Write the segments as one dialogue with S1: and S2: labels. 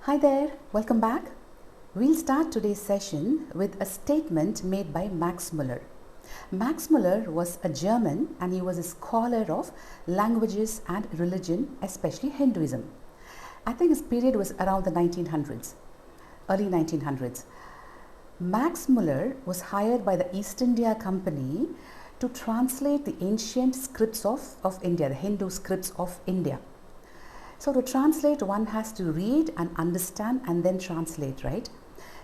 S1: Hi there, welcome back. We'll start today's session with a statement made by Max Muller. Max Muller was a German and he was a scholar of languages and religion, especially Hinduism. I think his period was around the 1900s, early 1900s. Max Muller was hired by the East India Company to translate the ancient scripts of India, the Hindu scripts of India. So to translate, one has to read and understand and then translate, right?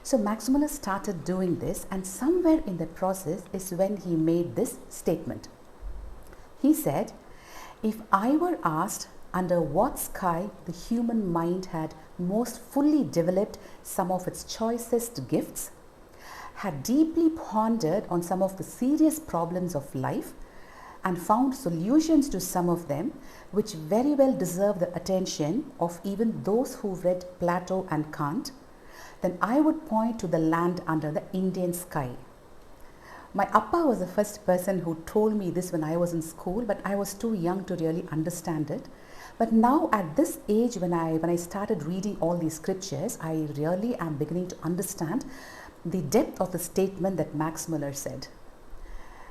S1: So Max Muller started doing this, and somewhere in the process is when he made this statement. He said, if I were asked under what sky the human mind had most fully developed some of its choicest gifts, had deeply pondered on some of the serious problems of life, and found solutions to some of them which very well deserve the attention of even those who read Plato and Kant, then I would point to the land under the Indian sky. My appa was the first person who told me this when I was in school, but I was too young to really understand it. But now at this age, when I started reading all these scriptures, I really am beginning to understand the depth of the statement that Max Muller said.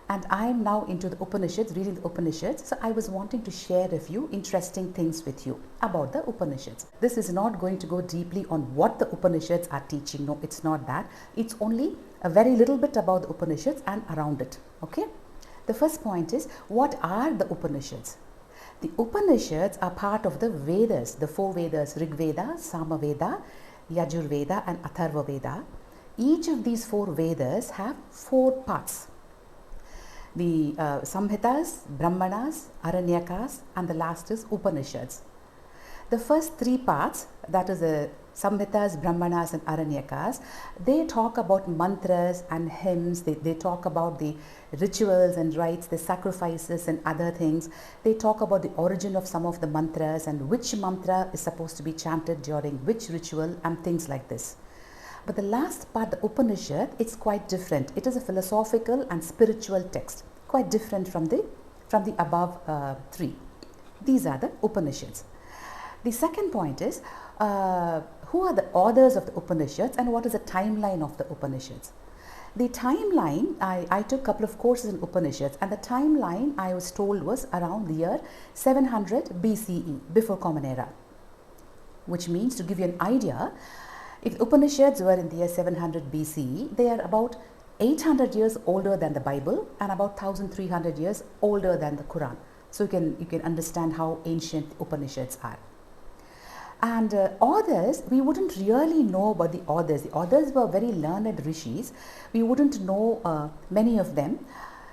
S1: And I am now into the Upanishads, reading the Upanishads. So I was wanting to share a few interesting things with you about the Upanishads. This is not going to go deeply on what the Upanishads are teaching. No, it's not that. It's only a very little bit about the Upanishads and around it. Okay. The first point is, what are the Upanishads? The Upanishads are part of the Vedas, the four Vedas, Rig Veda, Sama Veda, Yajur Veda and Atharva Veda. Each of these four Vedas have four parts. The Samhitas, Brahmanas, Aranyakas, and the last is Upanishads. The first three parts, that is the Samhitas, Brahmanas and Aranyakas, they talk about mantras and hymns, they talk about the rituals and rites, the sacrifices and other things. They talk about the origin of some of the mantras and which mantra is supposed to be chanted during which ritual and things like this. But the last part, the Upanishad, it's quite different. It is a philosophical and spiritual text, quite different from the above three. These are the Upanishads. The second point is, who are the authors of the Upanishads and what is the timeline of the Upanishads? The timeline, I took a couple of courses in Upanishads, and the timeline I was told was around the year 700 BCE, before Common Era, which means, to give you an idea, if Upanishads were in the year 700 BCE, they are about 800 years older than the Bible and about 1300 years older than the Quran. So you can understand how ancient Upanishads are. And authors, we wouldn't really know about the authors. The authors were very learned rishis. We wouldn't know many of them.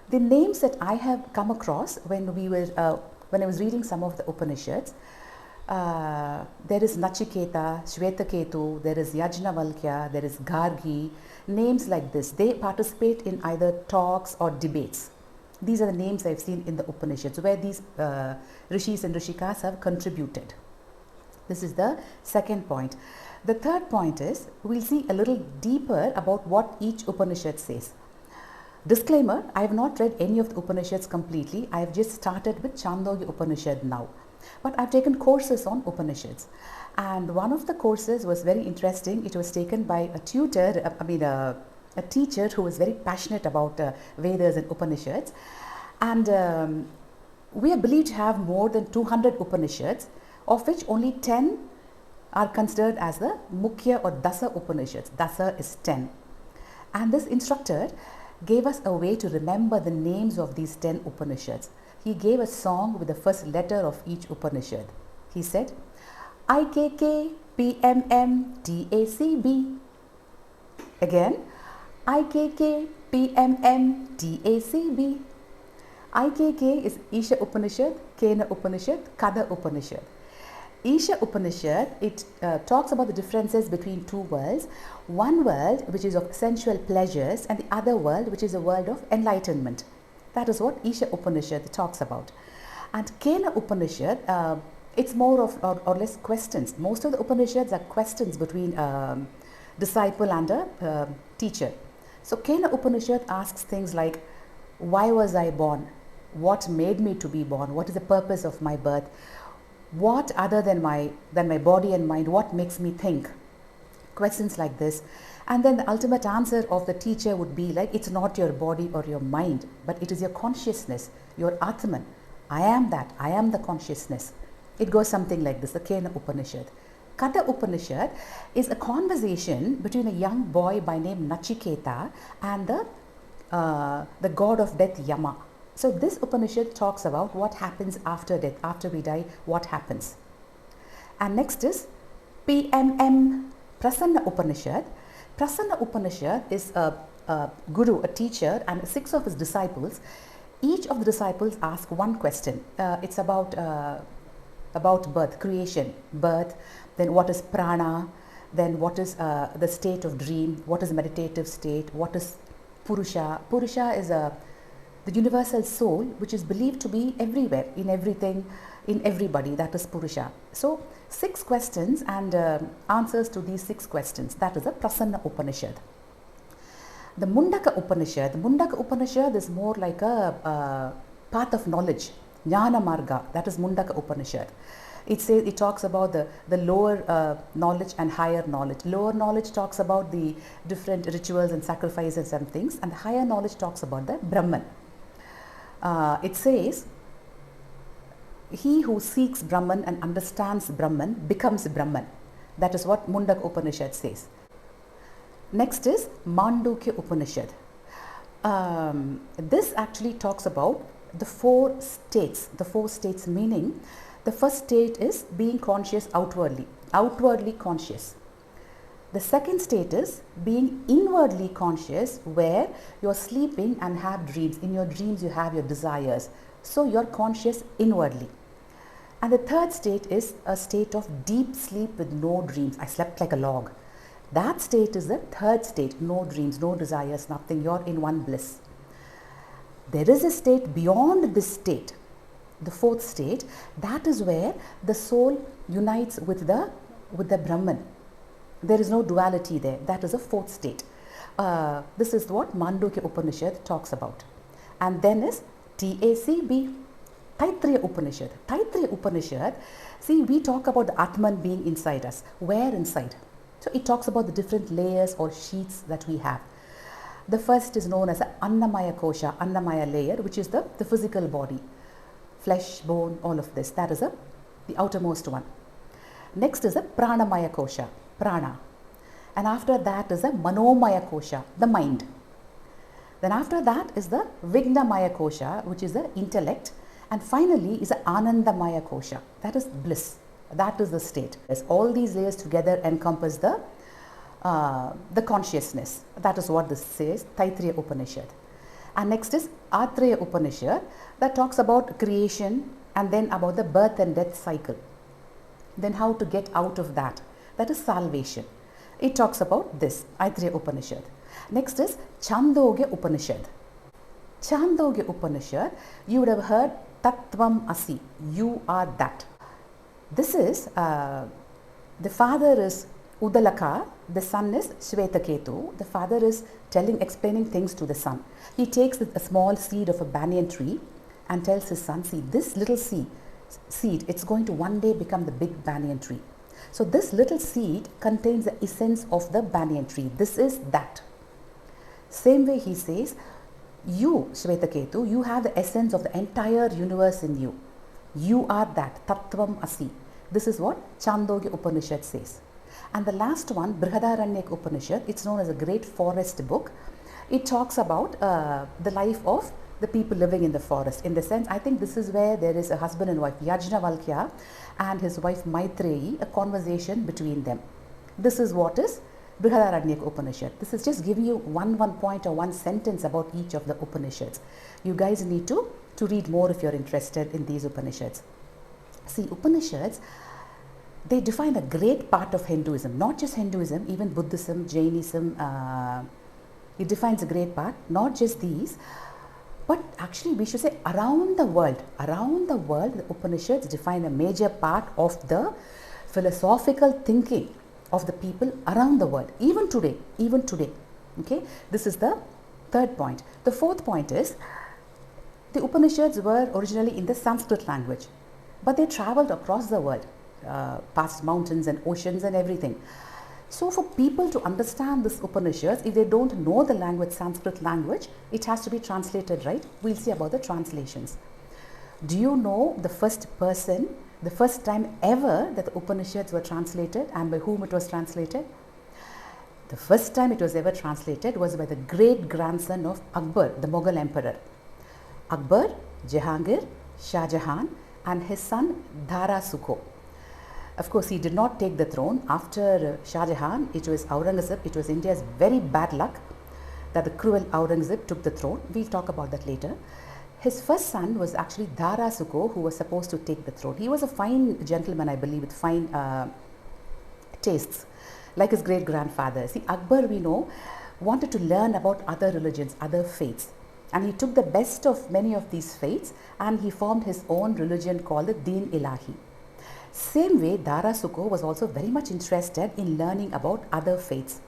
S1: The names that I have come across when I was reading some of the Upanishads, there is Nachiketa, Shvetaketu, there is Yajnavalkya, there is Gargi, names like this. They participate in either talks or debates. These are the names I've seen in the Upanishads where these rishis and rishikas have contributed. This is the second point. The third point is, we'll see a little deeper about what each Upanishad says. Disclaimer, I have not read any of the Upanishads completely. I have just started with Chandogya Upanishad now. But I've taken courses on Upanishads, and one of the courses was very interesting. It was taken by a tutor, a teacher who was very passionate about Vedas and Upanishads, and we are believed to have more than 200 Upanishads, of which only 10 are considered as the Mukhya or Dasa Upanishads. Dasa is 10, and this instructor gave us a way to remember the names of these 10 Upanishads. He gave a song with the first letter of each Upanishad. He said, IKK, PMM, TACB. Again, IKK, PMM, TACB. IKK is Isha Upanishad, Kena Upanishad, Kada Upanishad. Isha Upanishad, it talks about the differences between two worlds. One world which is of sensual pleasures and the other world which is a world of enlightenment. That is what Isha Upanishad talks about. And Kena Upanishad, it's more of or less questions. Most of the Upanishads are questions between disciple and a teacher. So Kena Upanishad asks things like, why was I born? What made me to be born? What is the purpose of my birth? What other than my body and mind, what makes me think? questions like this. And then the ultimate answer of the teacher would be like, it's not your body or your mind, but it is your consciousness, your Atman. I am that, I am the consciousness. It goes something like this, the Kena Upanishad. Katha Upanishad is a conversation between a young boy by name Nachiketa and the god of death Yama. So this Upanishad talks about what happens after death, after we die, what happens. And next is PMM, Prasanna Upanishad. Prasanna Upanishad is a guru, a teacher, and 6 of his disciples. Each of the disciples ask one question. It's about birth, creation, birth, then what is prana, then what is the state of dream, what is meditative state, what is Purusha. Purusha is the universal soul, which is believed to be everywhere, in everything, in everybody. That is Purusha. So 6 questions and answers to these 6 questions. That is a Prasanna Upanishad. The Mundaka Upanishad is more like a path of knowledge, Jnana Marga. That is Mundaka Upanishad. It talks about the lower knowledge and higher knowledge. Lower knowledge talks about the different rituals and sacrifices and things, and the higher knowledge talks about the Brahman. It says, he who seeks Brahman and understands Brahman becomes Brahman. That is what Mundaka Upanishad says. Next is Mandukya Upanishad. This actually talks about the 4 states. The 4 states meaning, the first state is being conscious outwardly conscious. The second state is being inwardly conscious, where you are sleeping and have dreams. In your dreams you have your desires, so you are conscious inwardly. And the third state is a state of deep sleep with no dreams. I slept like a log. That state is the third state, no dreams, no desires, nothing, you are in one bliss. There is a state beyond this state, the 4th state. That is where the soul unites with the Brahman. There is no duality there. That is a 4th state. This is what Mandukya Upanishad talks about. And then is TACB, Taittiriya Upanishad. Taittiriya Upanishad, see, we talk about the Atman being inside us. Where inside? So it talks about the different layers or sheets that we have. The first is known as a Annamaya Kosha, Annamaya layer, which is the physical body, flesh, bone, all of this. That is the outermost one. Next is a Pranamaya Kosha, prana. And after that is a Manomaya Kosha, the mind. Then after that is the Vignamaya Kosha, which is the intellect. And finally is a Anandamaya Kosha, that is bliss. That is the state. As all these layers together encompass the consciousness. That is what this says, Taittiriya Upanishad. And next is Atreya Upanishad, that talks about creation and then about the birth and death cycle. Then how to get out of that. That is salvation. It talks about this, Atreya Upanishad. Next is Chandogya Upanishad. Chandogya Upanishad, you would have heard Tattvam Asi, you are that. This is, the father is Udalaka, the son is Shvetaketu. The father is explaining things to the son. He takes a small seed of a banyan tree and tells his son, see, this little seed, it's going to one day become the big banyan tree. So this little seed contains the essence of the banyan tree. This is that. Same way he says, you, Shvetaketu, you have the essence of the entire universe in you. You are that, Tattvam Asi. This is what Chandogya Upanishad says. And the last one, Brihadaranyaka Upanishad, it's known as a great forest book. It talks about the life of the people living in the forest. In the sense, I think this is where there is a husband and wife, Yajnavalkya and his wife Maitreyi, a conversation between them. This is what is Brihadaranyaka Upanishad. This is just giving you one point or one sentence about each of the Upanishads. You guys need to read more if you're interested in these Upanishads. See, Upanishads, they define a great part of Hinduism, not just Hinduism, even Buddhism, Jainism. It defines a great part, not just these, but actually we should say around the world. Around the world, the Upanishads define a major part of the philosophical thinking of the people around the world, even today. Okay, this is the third point. The fourth point is, the Upanishads were originally in the Sanskrit language, but they traveled across the world, past mountains and oceans and everything. So for people to understand this Upanishads, if they don't know the language, Sanskrit language, it has to be translated, right? We'll see about the translations. Do you know the first time ever that the Upanishads were translated and by whom it was translated? The first time it was ever translated was by the great grandson of Akbar, the Mughal emperor. Akbar, Jahangir, Shah Jahan, and his son Dara Sukho. Of course, he did not take the throne. After Shah Jahan, it was Aurangzeb. It was India's very bad luck that the cruel Aurangzeb took the throne. We'll talk about that later. His first son was actually Dara Sukho, who was supposed to take the throne. He was a fine gentleman, I believe, with fine tastes, like his great-grandfather. See, Akbar, we know, wanted to learn about other religions, other faiths. And he took the best of many of these faiths and he formed his own religion called the Deen Ilahi. Same way, Dara Sukho was also very much interested in learning about other faiths.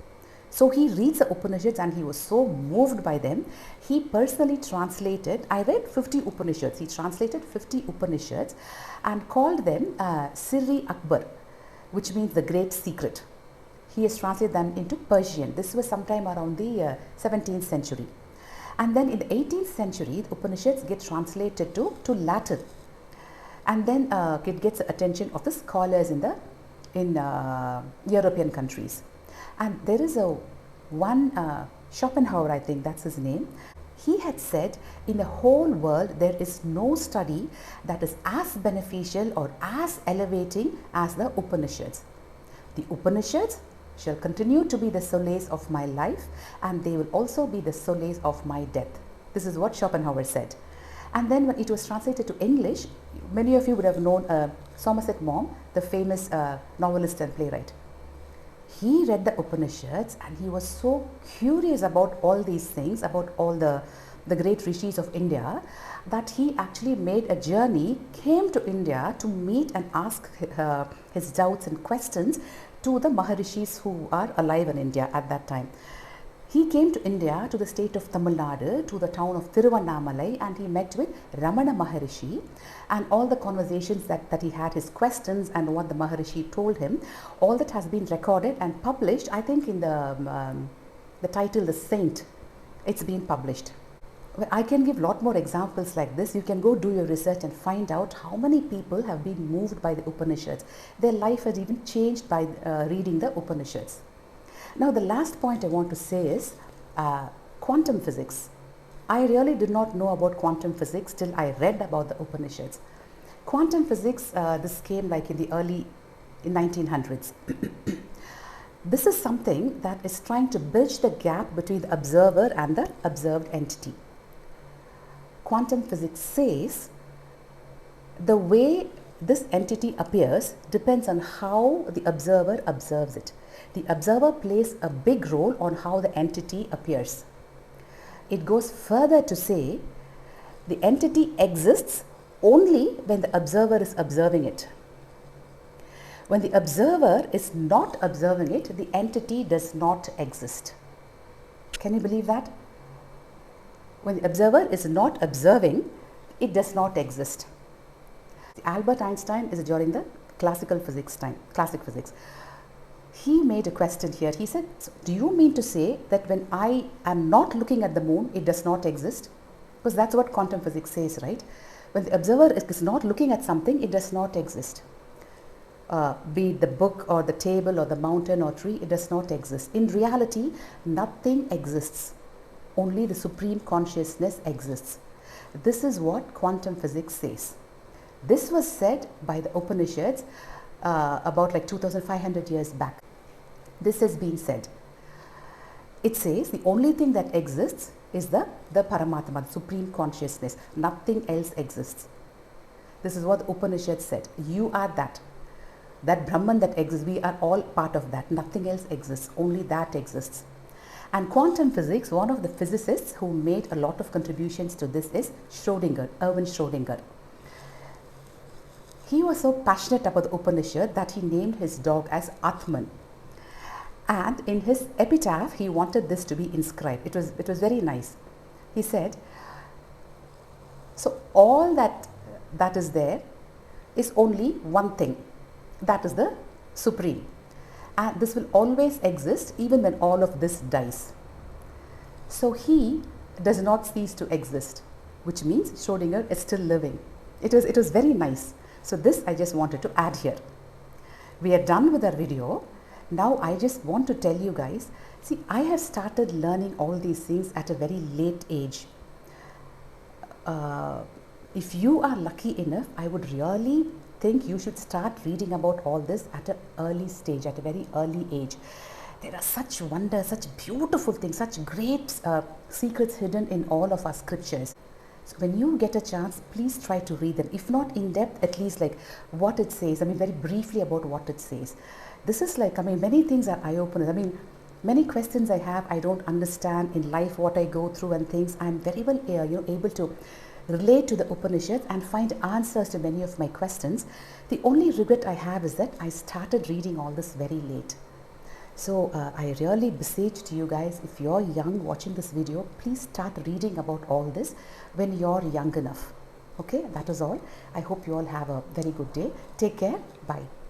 S1: So he reads the Upanishads and he was so moved by them, he personally translated, I read 50 Upanishads, he translated 50 Upanishads and called them Sirri Akbar, which means the great secret. He has translated them into Persian. This was sometime around the 17th century. And then in the 18th century, the Upanishads get translated to Latin. And then it gets the attention of the scholars in European countries. And there is one Schopenhauer, I think that's his name. He had said, in the whole world there is no study that is as beneficial or as elevating as the Upanishads. The Upanishads shall continue to be the solace of my life and they will also be the solace of my death. This is what Schopenhauer said. And then when it was translated to English, many of you would have known Somerset Maugham, the famous novelist and playwright. He read the Upanishads and he was so curious about all these things, about all the great rishis of India, that he actually made a journey, came to India to meet and ask his doubts and questions to the Maharishis who are alive in India at that time. He came to India, to the state of Tamil Nadu, to the town of Tiruvannamalai, and he met with Ramana Maharishi, and all the conversations that he had, his questions and what the Maharishi told him, all that has been recorded and published, I think in the title The Saint, it's been published. Well, I can give a lot more examples like this. You can go do your research and find out how many people have been moved by the Upanishads. Their life has even changed by reading the Upanishads. Now, the last point I want to say is quantum physics. I really did not know about quantum physics till I read about the Upanishads. Quantum physics, this came like in the early 1900s. This is something that is trying to bridge the gap between the observer and the observed entity. Quantum physics says the way this entity appears depends on how the observer observes it. The observer plays a big role on how the entity appears. It goes further to say the entity exists only when the observer is observing it. When the observer is not observing it, the entity does not exist. Can you believe that? When the observer is not observing, it does not exist. Albert Einstein is during the classical physics time, classic physics. He made a question here. He said, so do you mean to say that when I am not looking at the moon, it does not exist? Because that's what quantum physics says, right? When the observer is not looking at something, it does not exist. Be it the book or the table or the mountain or tree, it does not exist. In reality, nothing exists. Only the supreme consciousness exists. This is what quantum physics says. This was said by the Upanishads about like 2500 years back. This has been said. It says the only thing that exists is the Paramatma, the supreme consciousness. Nothing else exists. This is what the Upanishad said. You are that. That Brahman that exists, we are all part of that. Nothing else exists. Only that exists. And quantum physics, one of the physicists who made a lot of contributions to this is Schrödinger, Erwin Schrödinger. He was so passionate about the Upanishad that he named his dog as Atman. And in his epitaph, he wanted this to be inscribed. It was very nice. He said, so all that is there is only one thing. That is the Supreme. and this will always exist even when all of this dies. So he does not cease to exist, which means Schrodinger is still living. It was very nice. So this I just wanted to add here. We are done with our video. Now I just want to tell you guys, see, I have started learning all these things at a very late age. If you are lucky enough, I would really think you should start reading about all this at an early stage, at a very early age. There are such wonders, such beautiful things, such great secrets hidden in all of our scriptures. So when you get a chance, please try to read them. If not in depth, at least like what it says. I mean, very briefly about what it says. This is like, I mean, many things are eye-openers. I mean, many questions I have, I don't understand in life, what I go through and things. I'm very well able to relate to the Upanishads and find answers to many of my questions. The only regret I have is that I started reading all this very late. So I really beseech to you guys, if you're young watching this video, please start reading about all this when you're young enough. Okay, that is all. I hope you all have a very good day. Take care. Bye.